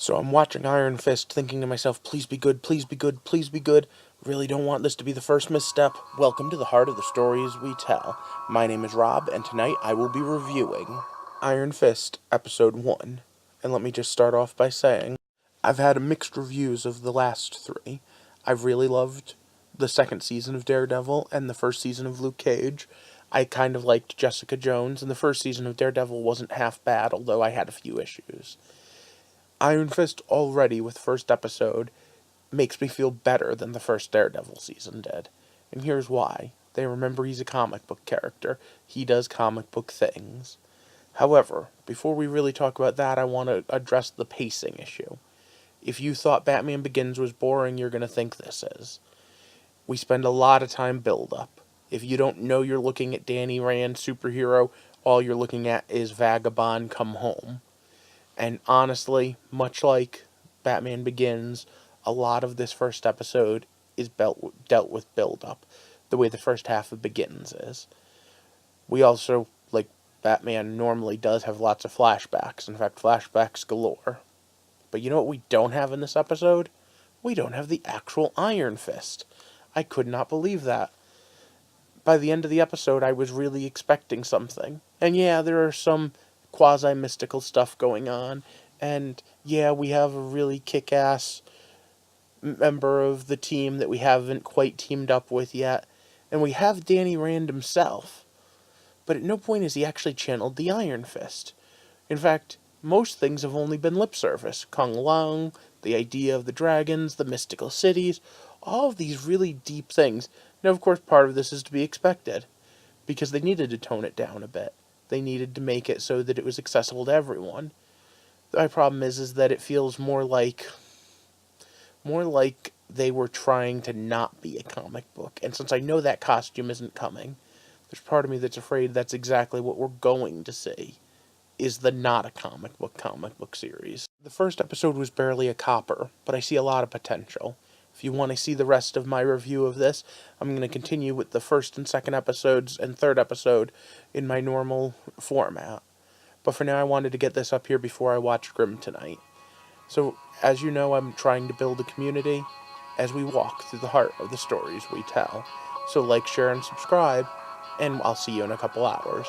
So I'm watching Iron Fist thinking to myself, please be good, please be good, please be good. Really don't want this to be the first misstep. Welcome to the heart of the stories we tell. My name is Rob, and tonight I will be reviewing Iron Fist Episode 1. And let me just start off by saying, I've had mixed reviews of the last three. I've really loved the second season of Daredevil and the first season of Luke Cage. I kind of liked Jessica Jones, and the first season of Daredevil wasn't half bad, although I had a few issues. Iron Fist already, with first episode, makes me feel better than the first Daredevil season did. And here's why. They remember he's a comic book character. He does comic book things. However, before we really talk about that, I want to address the pacing issue. If you thought Batman Begins was boring, you're going to think this is. We spend a lot of time build-up. If you don't know you're looking at Danny Rand superhero, all you're looking at is Vagabond Come Home. And honestly, much like Batman Begins, a lot of this first episode is dealt with build-up, the way the first half of Begins is. We also, like Batman normally does, have lots of flashbacks. In fact, flashbacks galore. But you know what we don't have in this episode? We don't have the actual Iron Fist. I could not believe that. By the end of the episode, I was really expecting something. And yeah, there are some quasi-mystical stuff going on. And yeah, we have a really kick-ass member of the team that we haven't quite teamed up with yet. And we have Danny Rand himself. But at no point has he actually channeled the Iron Fist. In fact, most things have only been lip service. Kung Lao, the idea of the dragons, the mystical cities, all of these really deep things. Now, of course, part of this is to be expected, because they needed to tone it down a bit. They needed to make it so that it was accessible to everyone. My problem is that it feels more like they were trying to not be a comic book. And since I know that costume isn't coming, there's part of me that's afraid that's exactly what we're going to see, is the not a comic book series. The first episode was barely a copper, but I see a lot of potential. If you want to see the rest of my review of this, I'm going to continue with the first and second episodes and third episode in my normal format. But for now, I wanted to get this up here before I watch Grimm tonight. So, as you know, I'm trying to build a community as we walk through the heart of the stories we tell. So like, share, and subscribe, and I'll see you in a couple hours.